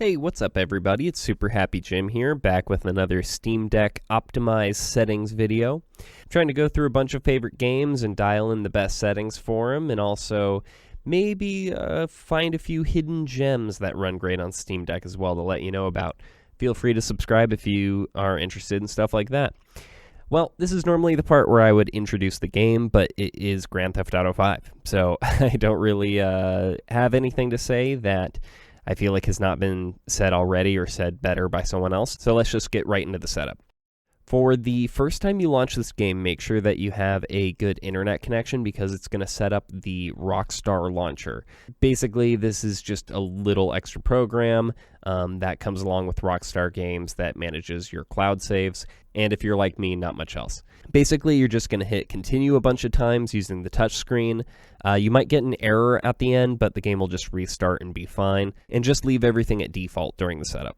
Hey, what's up everybody? It's SuperHappyJim here, back with another Steam Deck optimized settings video. I'm trying to go through a bunch of favorite games and dial in the best settings for them, and also maybe find a few hidden gems that run great on Steam Deck as well to let you know about. Feel free to subscribe if you are interested in stuff like that. Well, this is normally the part where I would introduce the game, but it is Grand Theft Auto 5, so I don't really have anything to say that I feel like has not been said already or said better by someone else. So let's just get right into the setup. For the first time you launch this game, make sure that you have a good internet connection because it's going to set up the Rockstar launcher. Basically, this is just a little extra program that comes along with Rockstar games that manages your cloud saves. And if you're like me, not much else. Basically, you're just going to hit continue a bunch of times using the touchscreen. You might get an error at the end, but the game will just restart and be fine. And just leave everything at default during the setup.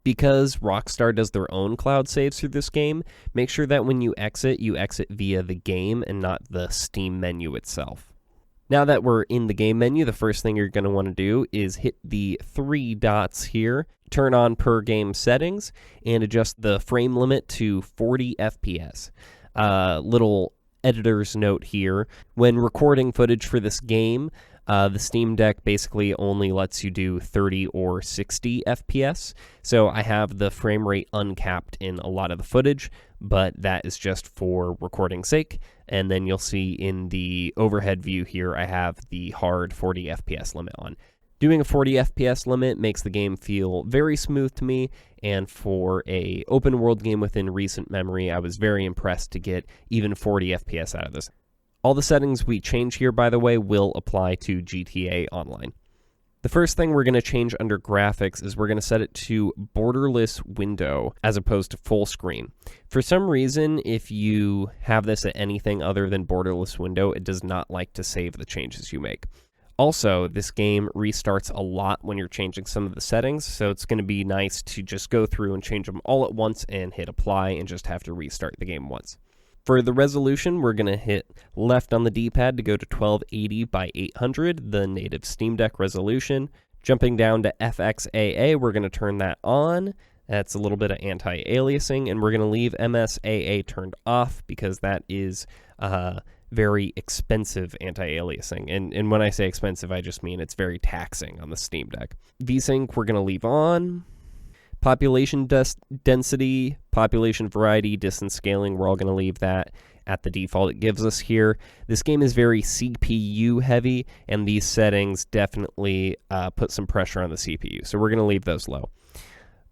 Because Rockstar does their own cloud saves through this game, make sure that when you exit via the game and not the Steam menu itself. Now that we're in the game menu, the first thing you're going to want to do is hit the three dots here, turn on per game settings, and adjust the frame limit to 40 FPS. Little editor's note here, when recording footage for this game, the Steam Deck basically only lets you do 30 or 60 FPS, so I have the frame rate uncapped in a lot of the footage, but that is just for recording's sake, and then you'll see in the overhead view here I have the hard 40 FPS limit on. Doing a 40 FPS limit makes the game feel very smooth to me, and for a open world game within recent memory, I was very impressed to get even 40 FPS out of this. All the settings we change here, by the way, will apply to GTA Online. The first thing we're going to change under graphics is we're going to set it to borderless window as opposed to full screen. For some reason, if you have this at anything other than borderless window, it does not like to save the changes you make. Also, this game restarts a lot when you're changing some of the settings, so it's going to be nice to just go through and change them all at once and hit apply and just have to restart the game once. For the resolution, we're going to hit left on the D-pad to go to 1280 by 800, the native Steam Deck resolution. Jumping down to FXAA, we're going to turn that on. That's a little bit of anti-aliasing, and we're going to leave MSAA turned off because that is very expensive anti-aliasing. And when I say expensive, I just mean it's very taxing on the Steam Deck. VSync, we're going to leave on. Population density, population variety, distance scaling, we're all going to leave that at the default it gives us here. This game is very CPU heavy, and these settings definitely put some pressure on the CPU, so we're going to leave those low.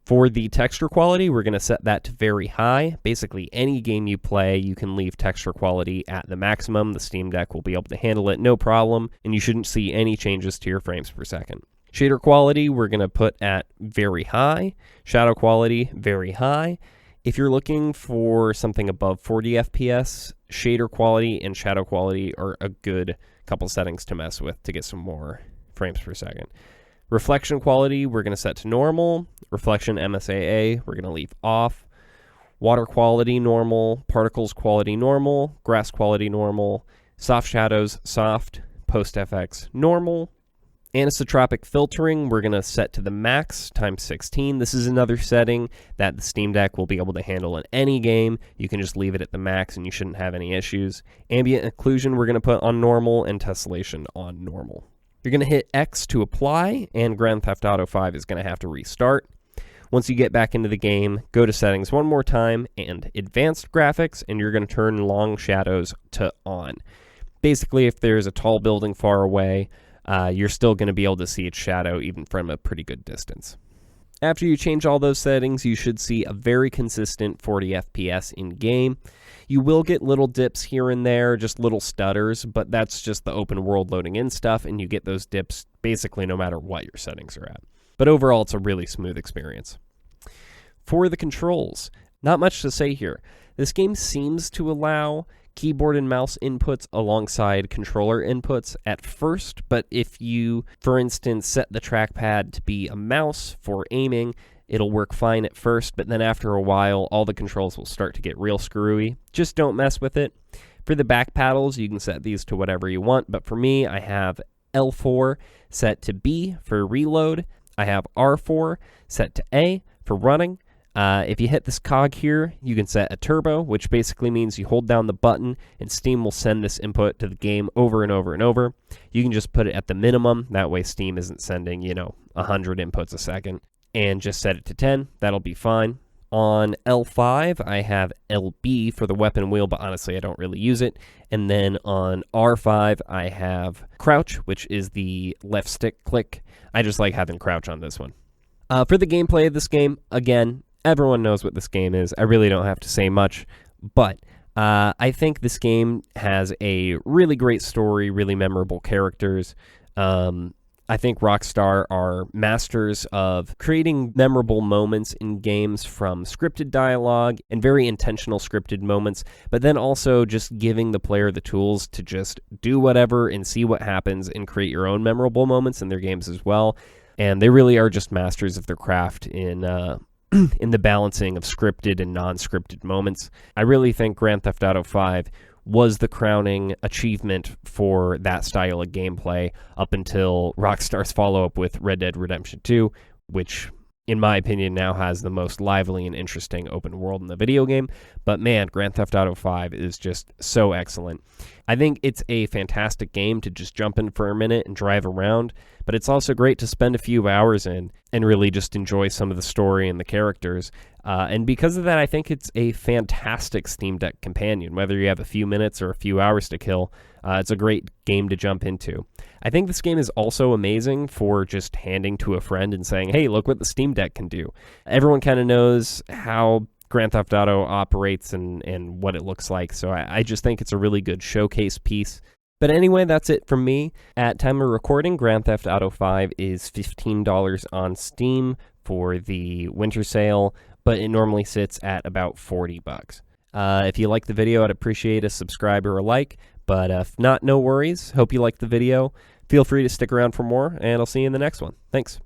For the texture quality, we're going to set that to very high. Basically, any game you play, you can leave texture quality at the maximum. The Steam Deck will be able to handle it no problem, and you shouldn't see any changes to your frames per second. Shader quality, we're going to put at very high. Shadow quality, very high. If you're looking for something above 40 FPS, shader quality and shadow quality are a good couple settings to mess with to get some more frames per second. Reflection quality, we're going to set to normal. Reflection MSAA, we're going to leave off. Water quality, normal. Particles quality, normal. Grass quality, normal. Soft shadows, soft. Post FX, normal. Anisotropic filtering, we're going to set to the max times 16. This is another setting that the Steam Deck will be able to handle in any game. You can just leave it at the max and you shouldn't have any issues. Ambient occlusion, we're going to put on normal, and tessellation on normal. You're going to hit X to apply, and Grand Theft Auto 5 is going to have to restart. Once you get back into the game, go to settings one more time and advanced graphics, and you're going to turn long shadows to on. Basically, if there's a tall building far away, you're still going to be able to see its shadow even from a pretty good distance. After you change all those settings, you should see a very consistent 40 FPS in-game. You will get little dips here and there, just little stutters, but that's just the open world loading in stuff, and you get those dips basically no matter what your settings are at. But overall, it's a really smooth experience. For the controls, not much to say here. This game seems to allow keyboard and mouse inputs alongside controller inputs at first, but if you, for instance, set the trackpad to be a mouse for aiming, it'll work fine at first, but then after a while, all the controls will start to get real screwy. Just don't mess with it. For the back paddles, you can set these to whatever you want, but for me, I have L4 set to B for reload, I have R4 set to A for running. If you hit this cog here, you can set a turbo, which basically means you hold down the button and Steam will send this input to the game over and over and over. You can just put it at the minimum. That way Steam isn't sending, 100 inputs a second. And just set it to 10. That'll be fine. On L5, I have LB for the weapon wheel, but honestly, I don't really use it. And then on R5, I have crouch, which is the left stick click. I just like having crouch on this one. For the gameplay of this game, again, everyone knows what this game is. I really don't have to say much, but I think this game has a really great story, really memorable characters. I think Rockstar are masters of creating memorable moments in games, from scripted dialogue and very intentional scripted moments, but then also just giving the player the tools to just do whatever and see what happens and create your own memorable moments in their games as well. And they really are just masters of their craft in the balancing of scripted and non-scripted moments. I really think Grand Theft Auto 5 was the crowning achievement for that style of gameplay up until Rockstar's follow-up with Red Dead Redemption 2, which, in my opinion, now has the most lively and interesting open world in the video game. But man, Grand Theft Auto 5 is just so excellent. I think it's a fantastic game to just jump in for a minute and drive around, but it's also great to spend a few hours in and really just enjoy some of the story and the characters. And because of that, I think it's a fantastic Steam Deck companion. Whether you have a few minutes or a few hours to kill, it's a great game to jump into. I think this game is also amazing for just handing to a friend and saying, hey, look what the Steam Deck can do. Everyone kind of knows how Grand Theft Auto operates and what it looks like, so I just think it's a really good showcase piece. But anyway, that's it from me. At time of recording, Grand Theft Auto 5 is $15 on Steam for the winter sale, but it normally sits at about $40. If you like the video, I'd appreciate a subscribe or a like, but if not, no worries. Hope you liked the video. Feel free to stick around for more, and I'll see you in the next one. Thanks.